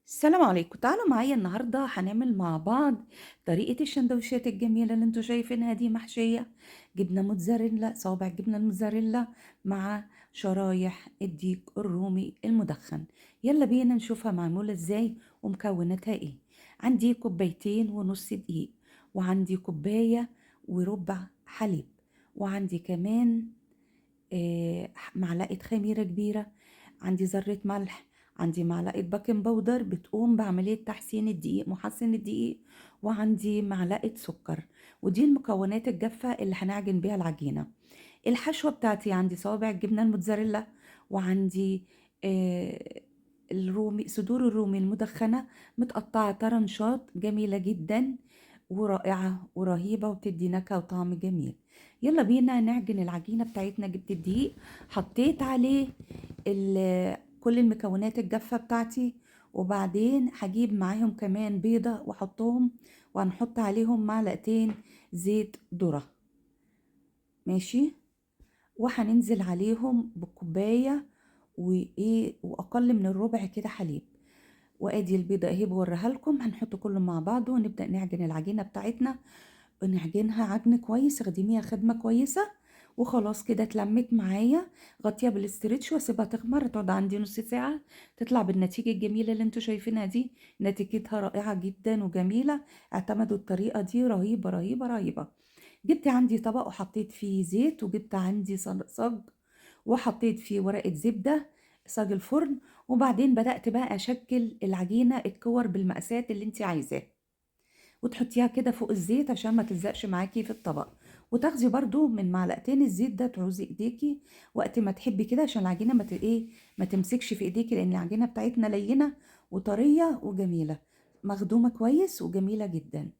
السلام عليكم، تعالوا معايا النهاردة هنعمل مع بعض طريقة الشندوتشات الجميلة اللي انتوا شايفينها دي، محشية جبنة موتزاريلا، صوابع جبنة الموتزاريلا مع شرايح الديك الرومي المدخن. يلا بينا نشوفها معمولة ازاي ومكوناتها ايه. عندي كوبايتين ونص دقيق، وعندي كوباية وربع حليب، وعندي كمان معلقة خميرة كبيرة، عندي ذرة ملح، عندي معلقة بيكنج باودر بتقوم بعملية تحسين الدقيق، محسن الدقيق، وعندي معلقة سكر. ودي المكونات الجافة اللي هنعجن بيها العجينة. الحشوة بتاعتي عندي صوابع الجبنة الموتزاريلا، وعندي آه، الرومي، صدور الرومي المدخنة متقطعة طرنشات جميلة جدا ورائعة ورهيبة وبتدي نكهة وطعم جميل. يلا بينا نعجن العجينة بتاعتنا. جبت الدقيق، حطيت عليه كل المكونات الجافة بتاعتي، وبعدين هجيب معاهم كمان بيضة واحطهم، وهنحط عليهم معلقتين زيت ذرة. ماشي. وهننزل عليهم بكوباية وايه واقل من الربع كده حليب. وادي البيضة اهي بوريها لكم. هنحط كله مع بعضه ونبدأ نعجن العجينة بتاعتنا، ونعجنها عجن كويس، خدميها خدمة كويسة. وخلاص كده اتلمت معايا. غطيها بالاسترتش واسيبها تخمر، تقعد عندي نص ساعة، تطلع بالنتيجة الجميلة اللي انتوا شايفينها دي. نتيجتها رائعة جدا وجميلة. اعتمدوا الطريقة دي، رهيبة رهيبة رهيبة. جبت عندي طبق وحطيت فيه زيت، وجبت عندي صاج وحطيت فيه ورقة زبدة، صاج الفرن. وبعدين بدأت بقى أشكل العجينة الكور بالمقاسات اللي انت عايزاها، وتحطيها كده فوق الزيت عشان ما تلزقش معاكي في الطبق. وتاخدي برضو من معلقتين الزيت ده تعوزي ايديكي وقت ما تحبي كده، عشان العجينة ما تمسكش في ايديكي، لان العجينة بتاعتنا لينة وطرية وجميلة، مخدومة كويس وجميلة جدا.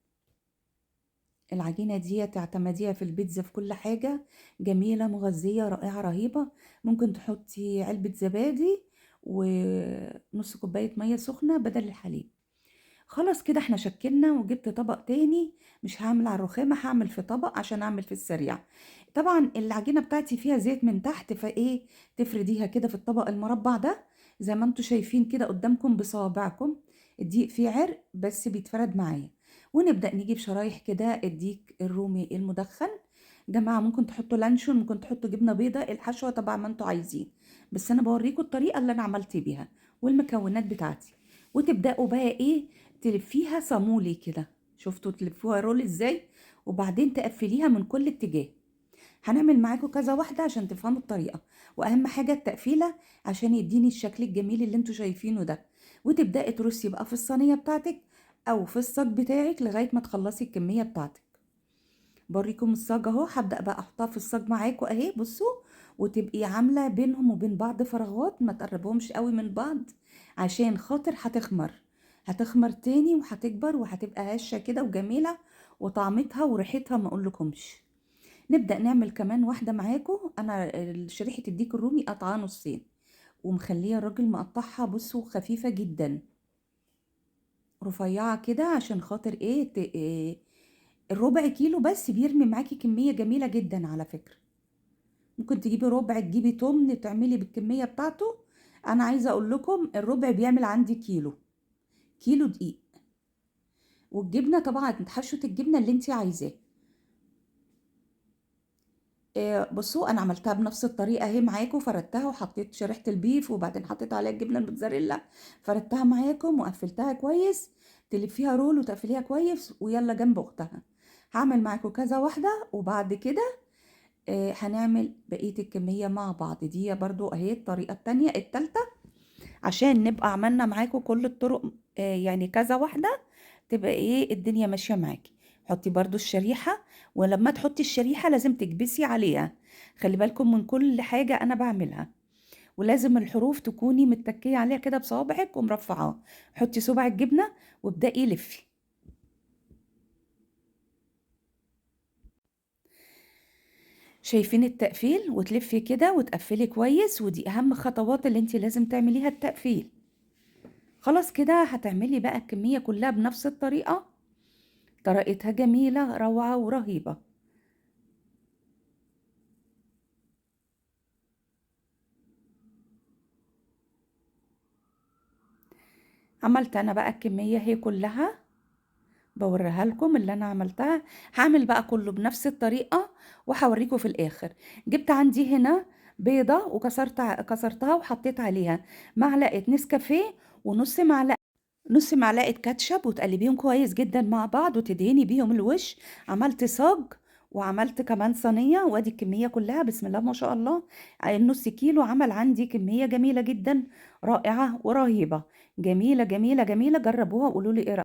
العجينة دي تعتمديها في البيتزا، في كل حاجة جميلة مغذية رائعة رهيبة. ممكن تحطي علبة زبادي ونص كوباية مية سخنة بدل الحليب. خلاص كده احنا شكلنا. وجبت طبق تاني، مش هعمل على الرخامة، هعمل في طبق عشان اعمل في السريع. طبعا العجينة بتاعتي فيها زيت من تحت، فايه تفرديها كده في الطبق المربع ده زي ما انتوا شايفين كده قدامكم بصوابعكم. الدقيق فيه عرق بس بيتفرد معايا. ونبدأ نجيب شرايح كده الديك الرومي المدخن. جماعة ممكن تحطوا لانشون، ممكن تحطوا جبنة بيضة، الحشوة طبعا ما انتوا عايزين، بس انا بوريكم الطريقة اللي انا عملت بيها والمكونات بتاعتي. وتبدأوا بقى ايه، تلفيها صامولي كده. شفتوا تلفوها رول ازاي؟ وبعدين تقفليها من كل اتجاه. هنعمل معاكم كذا واحدة عشان تفهموا الطريقة. واهم حاجة التقفيلة عشان يديني الشكل الجميل اللي انتوا شايفينه ده. وتبدأي ترصي بقى في الصينية بتاعتك او في الصاج بتاعك لغاية ما تخلصي الكمية بتاعتك. بوريكم الصاج اهو. هبدأ بقى احطها في الصاج معاكم اهي، بصوا. وتبقي عاملة بينهم وبين بعض فراغات، ما تقربهمش قوي من بعض عشان خاطر هتخمر. هتخمر تاني وهتكبر وهتبقى هشة كده وجميلة، وطعمتها وريحتها ما اقولكمش. نبدأ نعمل كمان واحدة معاكم. انا شريحة الديك الرومي قطعها نصين، ومخليه الراجل مقطعها، بصوا خفيفة جدا، رفيعة كده، عشان خاطر إيه الربع كيلو بس بيرمي معاكي كمية جميلة جدا على فكرة. ممكن تجيبي ربع، تجيبي تمن تعملي بالكمية بتاعته. انا عايزة اقول لكم الربع بيعمل عندي كيلو، كيلو دقيق. والجبنة طبعا حشوة الجبنة اللي انت عايزاه. بصوا انا عملتها بنفس الطريقة اهي معاكم، فردتها وحطيت شريحة البيف، وبعدين حطيت عليها الجبنة الموتزاريلا، فردتها معاكم وقفلتها كويس. تلفيها رول وتقفليها كويس، ويلا جنب اختها. هعمل معاكم كذا واحدة، وبعد كده هنعمل بقية الكمية مع بعض. دي برضو اهي الطريقة التانية التالتة، عشان نبقى عملنا معاكم كل الطرق. يعني كذا واحدة، تبقى ايه الدنيا ماشية معاكي. حطي برضو الشريحة، ولما تحطي الشريحة لازم تكبسي عليها. خلي بالكم من كل حاجة انا بعملها، ولازم الحروف تكوني متكية عليها كده بصوابعك ومرفعاها. حطي صبع الجبنة وابدأي لفي. شايفين التقفيل؟ وتلفي كده وتقفلي كويس، ودي اهم خطوات اللي انت لازم تعمليها، التقفيل. خلاص كده هتعملي بقى الكمية كلها بنفس الطريقة. طريقتها جميلة روعة ورهيبة. عملت أنا بقى الكمية هي كلها، بوريها لكم اللي أنا عملتها. هعمل بقى كله بنفس الطريقة وهوريكم في الآخر. جبت عندي هنا بيضة كسرتها وحطيت عليها معلقة نسكافيه ونص معلقة كاتشب، وتقلبيهم كويس جدا مع بعض وتدهني بيهم الوش. عملت صاج وعملت كمان صينية، وادي الكمية كلها بسم الله ما شاء الله. النص كيلو عمل عندي كمية جميلة جدا، رائعة ورهيبة. جميلة جميلة جميلة، جربوها وقولوا لي ايه رأيكم.